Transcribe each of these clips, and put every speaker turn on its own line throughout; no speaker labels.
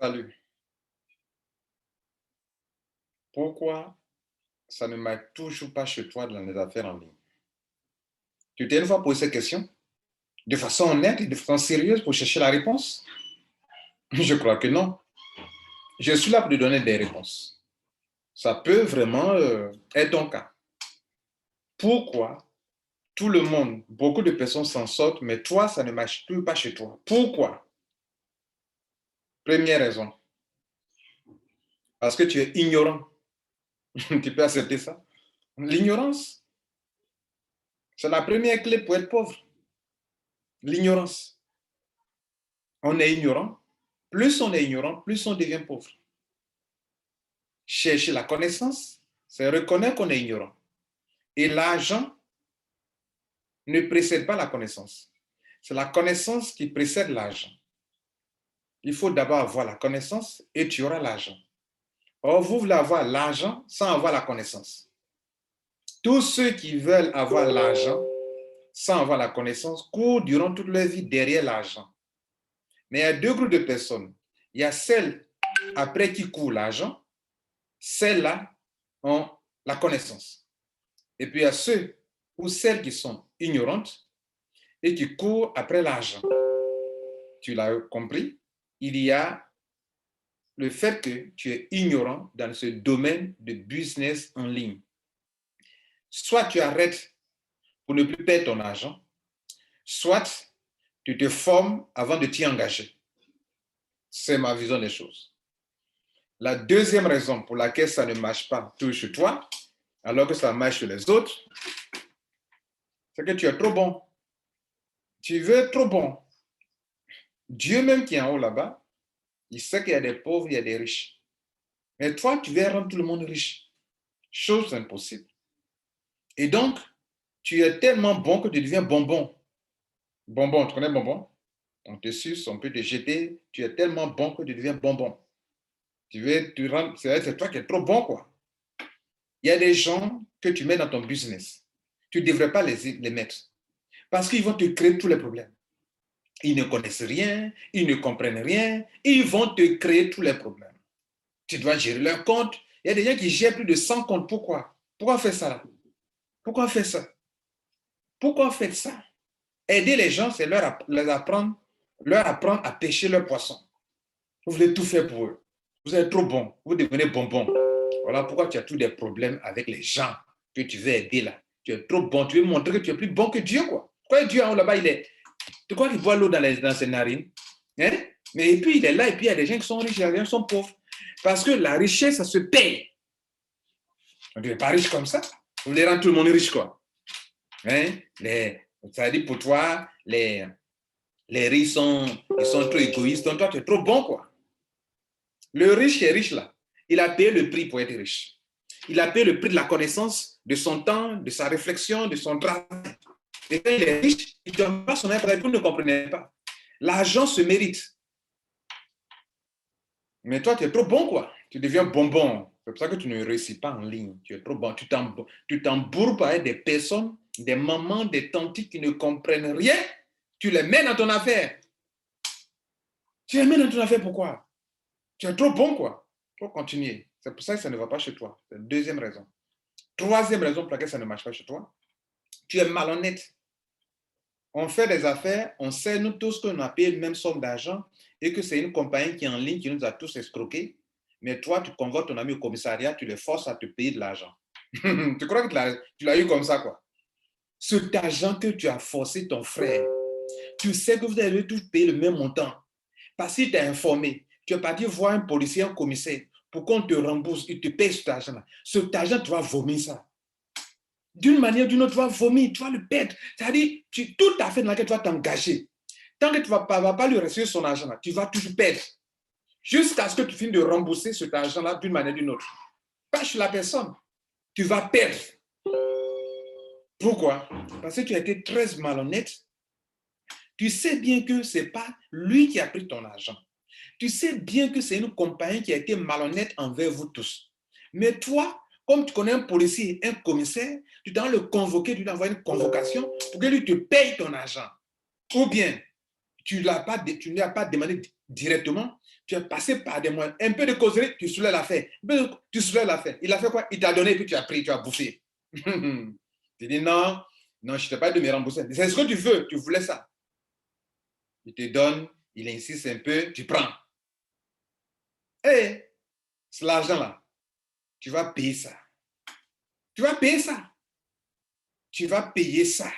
Salut. Pourquoi ça ne marche toujours pas chez toi dans les affaires en ligne? Tu t'es une fois posé cette question de façon honnête et de façon sérieuse pour chercher la réponse? Je crois que non. Je suis là pour te donner des réponses. Ça peut vraiment être ton cas. Pourquoi tout le monde, beaucoup de personnes s'en sortent, mais toi, ça ne marche plus pas chez toi? Pourquoi? Première raison, parce que tu es ignorant. Tu peux accepter ça? L'ignorance, c'est la première clé pour être pauvre. L'ignorance. On est ignorant. Plus on est ignorant, plus on devient pauvre. Chercher la connaissance, c'est reconnaître qu'on est ignorant. Et l'argent ne précède pas la connaissance. C'est la connaissance qui précède l'argent. Il faut d'abord avoir la connaissance et tu auras l'argent. Or, vous voulez avoir l'argent sans avoir la connaissance. Tous ceux qui veulent avoir l'argent sans avoir la connaissance courent durant toute leur vie derrière l'argent. Mais il y a deux groupes de personnes. Il y a celles après qui courent l'argent, celles-là ont la connaissance. Et puis il y a ceux ou celles qui sont ignorantes et qui courent après l'argent. Tu l'as compris? Il y a le fait que tu es ignorant dans ce domaine de business en ligne. Soit tu arrêtes pour ne plus perdre ton argent, soit tu te formes avant de t'y engager. C'est ma vision des choses. La deuxième raison pour laquelle ça ne marche pas tout chez toi, alors que ça marche chez les autres, c'est que tu es trop bon. Tu veux être trop bon. Dieu même qui est en haut là-bas, il sait qu'il y a des pauvres, il y a des riches. Mais toi, tu veux rendre tout le monde riche. Chose impossible. Et donc, tu es tellement bon que tu deviens bonbon. Bonbon, tu connais bonbon? On te suce, on peut te jeter. Tu es tellement bon que tu deviens bonbon. C'est toi qui es trop bon, quoi. Il y a des gens que tu mets dans ton business. Tu ne devrais pas les mettre. Parce qu'ils vont te créer tous les problèmes. Ils ne connaissent rien, ils ne comprennent rien, ils vont te créer tous les problèmes. Tu dois gérer leur compte. Il y a des gens qui gèrent plus de 100 comptes. Pourquoi? Pourquoi faire ça? Pourquoi faire ça? Pourquoi faire ça? Aider les gens, c'est leur apprendre à pêcher leurs poissons. Vous voulez tout faire pour eux. Vous êtes trop bon. Vous devenez bonbon. Voilà pourquoi tu as tous des problèmes avec les gens que tu veux aider là. Tu es trop bon. Tu veux montrer que tu es plus bon que Dieu, quoi. Pourquoi Dieu en haut là-bas, il est. Tu crois qu'il boit l'eau dans ses narines? Hein? Mais et puis il est là, et puis il y a des gens qui sont riches, il y a des gens qui sont pauvres. Parce que la richesse, ça se paye. On ne devient pas riche comme ça. Vous voulez rendre tout le monde riche, quoi. Hein? Ça veut dire pour toi, les riches ils sont trop égoïstes. Donc toi, tu es trop bon, quoi. Le riche qui est riche, là, il a payé le prix pour être riche. Il a payé le prix de la connaissance, de son temps, de sa réflexion, de son travail. Et quand il est riche, il ne donne pas son intérêt, vous ne comprenez pas. L'argent se mérite. Mais toi, tu es trop bon, quoi. Tu deviens bonbon. C'est pour ça que tu ne réussis pas en ligne. Tu es trop bon. Tu t'embourbes avec des personnes, des mamans, des tantes qui ne comprennent rien. Tu les mets dans ton affaire. Tu les mets dans ton affaire, pourquoi? Tu es trop bon, quoi. Il faut continuer. C'est pour ça que ça ne va pas chez toi. C'est la deuxième raison. Troisième raison pour laquelle ça ne marche pas chez toi, tu es malhonnête. On fait des affaires, on sait nous tous qu'on a payé la même somme d'argent et que c'est une compagnie qui est en ligne qui nous a tous escroqués. Mais toi, tu convoques ton ami au commissariat, tu les forces à te payer de l'argent. Tu crois que tu l'as eu comme ça, quoi? Cet argent que tu as forcé ton frère, tu sais que vous allez tous payer le même montant. Parce qu'il t'a informé, tu es parti voir un policier, un commissaire, pour qu'on te rembourse, il te paye cet argent-là. Cet argent, tu vas vomir ça. D'une manière ou d'une autre, tu vas vomir, tu vas le perdre. C'est-à-dire, tout à fait dans laquelle tu vas t'engager. Tant que tu ne vas pas lui recevoir son argent, là, tu vas toujours perdre. Jusqu'à ce que tu finisses de rembourser cet argent-là d'une manière ou d'une autre. Pas chez la personne. Tu vas perdre. Pourquoi? Parce que tu as été très malhonnête. Tu sais bien que ce n'est pas lui qui a pris ton argent. Tu sais bien que c'est une compagnie qui a été malhonnête envers vous tous. Mais toi, comme tu connais un policier, un commissaire, tu dois le convoquer, tu dois envoyer une convocation pour que lui te paye ton argent. Ou bien, tu ne lui as pas demandé directement, tu es passé par des moyens. Un peu de causerie, tu soulèves l'affaire. Tu soulèves l'affaire. Il a fait quoi? Il t'a donné, puis tu as pris, tu as bouffé. Tu dis non, non, je ne t'ai pas de me rembourser. C'est ce que tu veux, tu voulais ça. Il te donne, il insiste un peu, tu prends. Et c'est l'argent-là. Tu vas payer ça. Tu vas payer ça. Tu vas payer ça.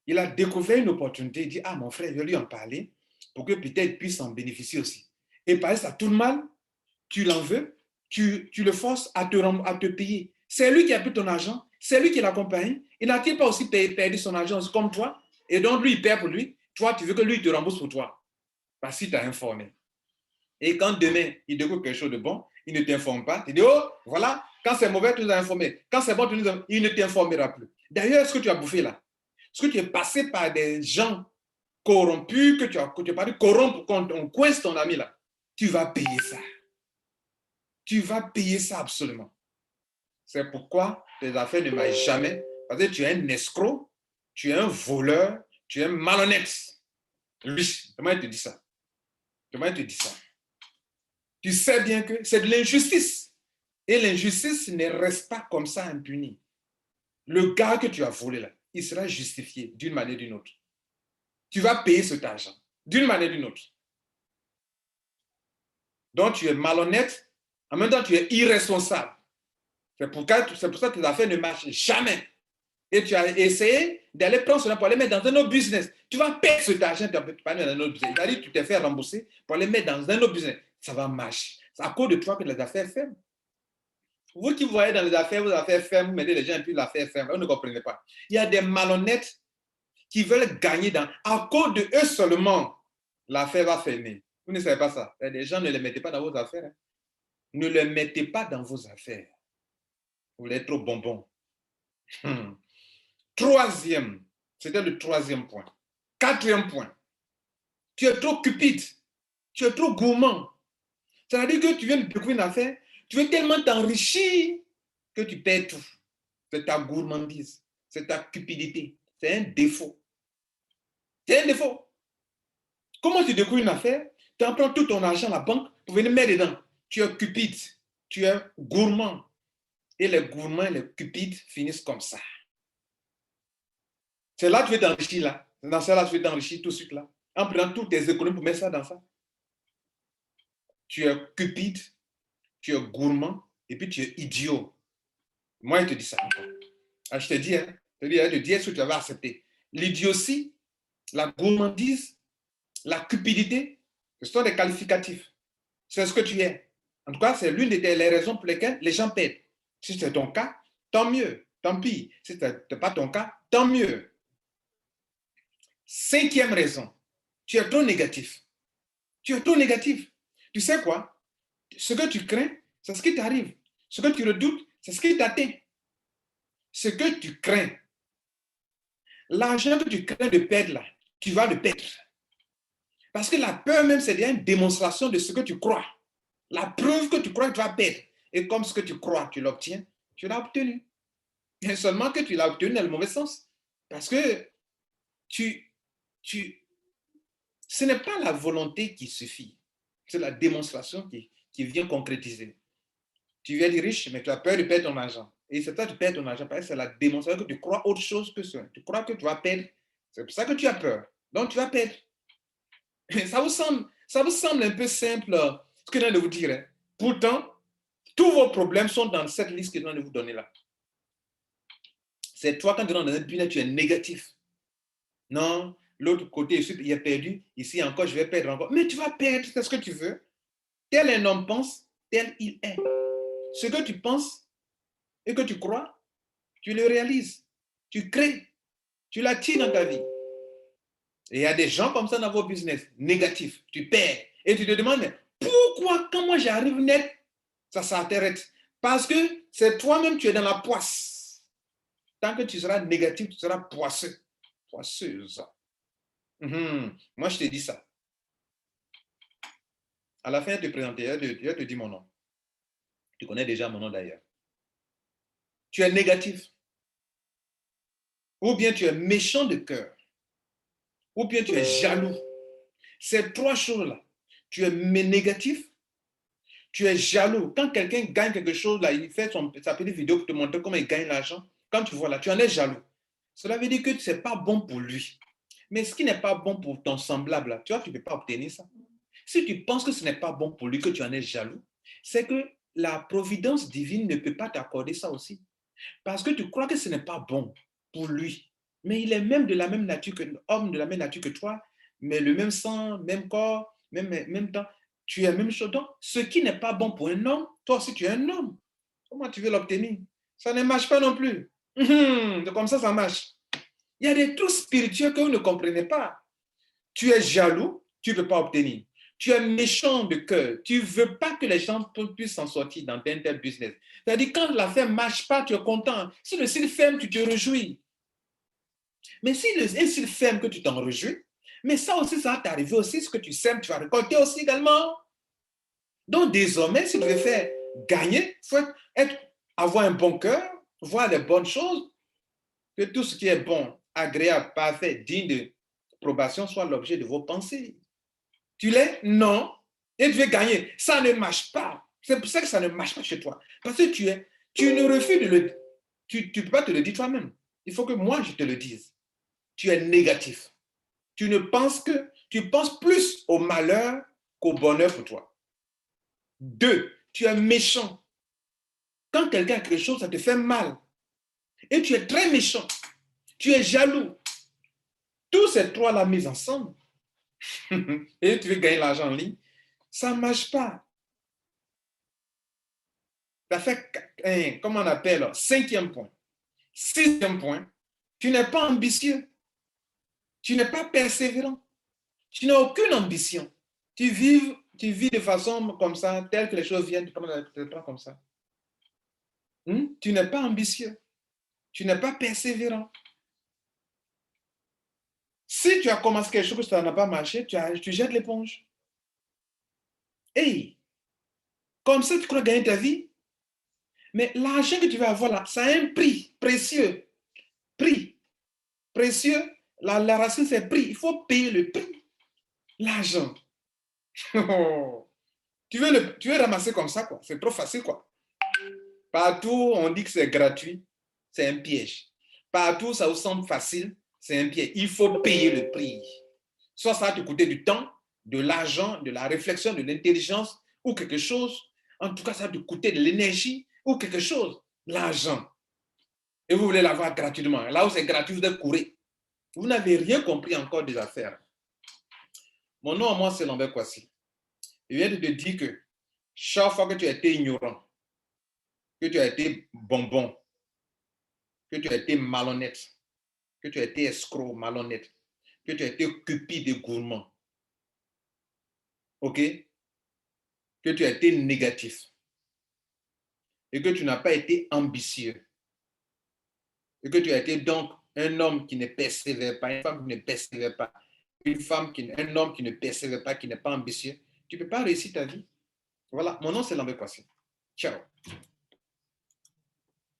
Il a découvert une opportunité. Il dit, ah, mon frère, je vais lui en parler pour que peut-être il puisse en bénéficier aussi. Et par ça, tout le mal, tu l'en veux, tu le forces à te payer. C'est lui qui a pris ton argent, c'est lui qui l'accompagne. Il n'a-t-il pas aussi perdu son argent comme toi? Et donc, lui, il perd pour lui. Toi, tu veux que lui il te rembourse pour toi. Parce qu'il t'a informé. Et quand demain, il découvre quelque chose de bon, il ne t'informe pas. Il dit, oh, voilà, quand c'est mauvais, tu nous as informé. Quand c'est bon, il ne t'informera plus. D'ailleurs, ce que tu as bouffé là, ce que tu es passé par des gens corrompus, que tu as pas dit corrompre, quand on coince ton ami là, tu vas payer ça. Tu vas payer ça absolument. C'est pourquoi tes affaires ne marchent jamais. Parce que tu es un escroc, tu es un voleur, tu es un malhonnête. Oui, comment il te dit ça? Comment il te dit ça? Tu sais bien que c'est de l'injustice. Et l'injustice ne reste pas comme ça impunie. Le gars que tu as volé là, il sera justifié d'une manière ou d'une autre. Tu vas payer cet argent d'une manière ou d'une autre. Donc tu es malhonnête, en même temps tu es irresponsable. C'est pour ça que tes affaires ne marchent jamais. Et tu as essayé d'aller prendre cela pour aller mettre dans un autre business. Tu vas perdre cet argent, tu vas pas mettre dans un autre business. Il va dire que tu t'es fait rembourser pour aller mettre dans un autre business. Ça va marcher. C'est à cause de toi que les affaires ferment. Vous qui voyez dans les affaires, vos affaires ferment, vous mettez les gens et puis l'affaire ferme. Vous ne comprenez pas. Il y a des malhonnêtes qui veulent gagner dans. À cause de eux seulement, l'affaire va fermer. Vous ne savez pas ça. Les gens ne les mettez pas dans vos affaires. Hein. Ne les mettez pas dans vos affaires. Vous êtes trop bonbons. Troisième, c'était le troisième point. Quatrième point, tu es trop cupide, tu es trop gourmand. C'est-à-dire que tu viens de découvrir une affaire, tu veux tellement t'enrichir que tu perds tout. C'est ta gourmandise, c'est ta cupidité, c'est un défaut. C'est un défaut. Comment tu découvres une affaire, tu empruntes tout ton argent à la banque pour venir mettre dedans. Tu es cupide, tu es gourmand. Et les gourmands et les cupides finissent comme ça. C'est là que tu veux t'enrichir là. Dans ça là, tu veux t'enrichir tout de suite là. En prenant toutes tes économies pour mettre ça dans ça. Tu es cupide, tu es gourmand et puis tu es idiot. Moi, il te dit ça. Ah, je te dis, hein, je te dis est-ce que tu vas accepter. L'idiotie, la gourmandise, la cupidité, ce sont des qualificatifs. C'est ce que tu es. En tout cas, c'est l'une des raisons pour lesquelles les gens pètent. Si c'est ton cas, tant mieux, tant pis. Si ce n'est pas ton cas, tant mieux. Cinquième raison, tu es trop négatif. Tu es trop négatif. Tu sais quoi? Ce que tu crains, c'est ce qui t'arrive. Ce que tu redoutes, c'est ce qui t'atteint. Ce que tu crains, l'argent que tu crains de perdre là, tu vas le perdre. Parce que la peur même, c'est une démonstration de ce que tu crois. La preuve que tu crois que tu vas perdre. Et comme ce que tu crois, tu l'obtiens, tu l'as obtenu. Et seulement que tu l'as obtenu dans le mauvais sens. Parce que ce n'est pas la volonté qui suffit. C'est la démonstration qui vient concrétiser. Tu viens être riche, mais tu as peur de perdre ton argent. Et c'est ça que tu perds ton argent, parce que c'est la démonstration que tu crois autre chose que ça. Tu crois que tu vas perdre. C'est pour ça que tu as peur. Donc, tu vas perdre. Ça vous semble un peu simple, ce que je viens de vous dire. Hein? Pourtant, tous vos problèmes sont dans cette liste que je viens de vous donner là. C'est toi, quand tu rentres dans un business, tu es négatif. Non, l'autre côté, il est perdu. Ici encore, je vais perdre encore. Mais tu vas perdre, c'est ce que tu veux. Tel un homme pense, tel il est. Ce que tu penses et que tu crois, tu le réalises. Tu crées. Tu l'attires dans ta vie. Et il y a des gens comme ça dans vos business, négatifs. Tu perds. Et tu te demandes, mais pourquoi, quand moi j'arrive net, ça s'arrête? Parce que c'est toi-même, tu es dans la poisse. Tant que tu seras négatif, tu seras poisseux. Poisseuse. Moi, je te dis ça. À la fin, je te présenter, je te dis mon nom. Tu connais déjà mon nom d'ailleurs. Tu es négatif. Ou bien tu es méchant de cœur. Ou bien tu es jaloux. Ces trois choses-là, tu es négatif, tu es jaloux. Quand quelqu'un gagne quelque chose, là, il fait sa petite vidéo pour te montrer comment il gagne l'argent. Quand tu vois là, tu en es jaloux. Cela veut dire que ce n'est pas bon pour lui. Mais ce qui n'est pas bon pour ton semblable, là, tu vois, tu ne peux pas obtenir ça. Si tu penses que ce n'est pas bon pour lui, que tu en es jaloux, c'est que la providence divine ne peut pas t'accorder ça aussi. Parce que tu crois que ce n'est pas bon pour lui. Mais il est même de la même nature que homme, de la même nature que toi, mais le même sang, même corps, même temps. Tu es la même chose. Donc, ce qui n'est pas bon pour un homme, toi aussi tu es un homme. Comment tu veux l'obtenir? Ça ne marche pas non plus. C'est comme ça marche. Il y a des trucs spirituels que vous ne comprenez pas. Tu es jaloux, tu ne peux pas obtenir. Tu es méchant de cœur. Tu ne veux pas que les gens puissent s'en sortir dans tel business. C'est-à-dire, quand l'affaire ne marche pas, tu es content. Si le site ferme, tu te réjouis. Mais si le site ferme, que tu t'en réjouis, mais ça aussi, ça va t'arriver aussi. Ce que tu sèmes, tu vas récolter aussi également. Donc, désormais, si tu veux faire gagner, il faut avoir un bon cœur, voir les bonnes choses, que tout ce qui est bon, agréable, parfait, digne d'approbation soit l'objet de vos pensées. Tu l'es? Non. Et tu veux gagner. Ça ne marche pas. C'est pour ça que ça ne marche pas chez toi. Parce que tu ne refuses de le... Tu ne peux pas te le dire toi-même. Il faut que moi, je te le dise. Tu es négatif. Tu penses plus au malheur qu'au bonheur pour toi. 2, tu es méchant. Quand quelqu'un a quelque chose, ça te fait mal. Et tu es très méchant. Tu es jaloux. Tous ces trois-là mis ensemble, et tu veux gagner l'argent en ligne, ça ne marche pas. Ça fait, comment on appelle, 5e point. 6e point, tu n'es pas ambitieux. Tu n'es pas persévérant. Tu n'as aucune ambition. Tu vis de façon comme ça, telle que les choses viennent, tu prends comme ça. Tu n'es pas ambitieux. Tu n'es pas persévérant. Si tu as commencé quelque chose que ça n'a pas marché, tu jettes l'éponge. Hey, comme ça, tu crois gagner ta vie? Mais l'argent que tu vas avoir là, ça a un prix précieux. Prix précieux. La racine, c'est prix. Il faut payer le prix. L'argent. Tu veux ramasser comme ça, quoi. C'est trop facile, quoi. Partout, on dit que c'est gratuit. C'est un piège. Partout, ça vous semble facile. C'est un piège. Il faut payer le prix. Soit ça va te coûter du temps, de l'argent, de la réflexion, de l'intelligence ou quelque chose. En tout cas, ça va te coûter de l'énergie ou quelque chose. L'argent. Et vous voulez l'avoir gratuitement. Là où c'est gratuit, vous devez courir. Vous n'avez rien compris encore des affaires. Mon nom à moi, c'est Lambert Kwasi. Je viens de te dire que chaque fois que tu as été ignorant, que tu as été bonbon, que tu as été malhonnête, que tu as été escroc, malhonnête, que tu as été cupide et gourmand, ok? Que tu as été négatif et que tu n'as pas été ambitieux et que tu as été donc un homme qui ne persévère pas, une femme qui ne persévère pas, un homme qui ne persévère pas, qui n'est pas ambitieux, tu ne peux pas réussir ta vie. Voilà, mon nom c'est Lambert Kwasi. Ciao.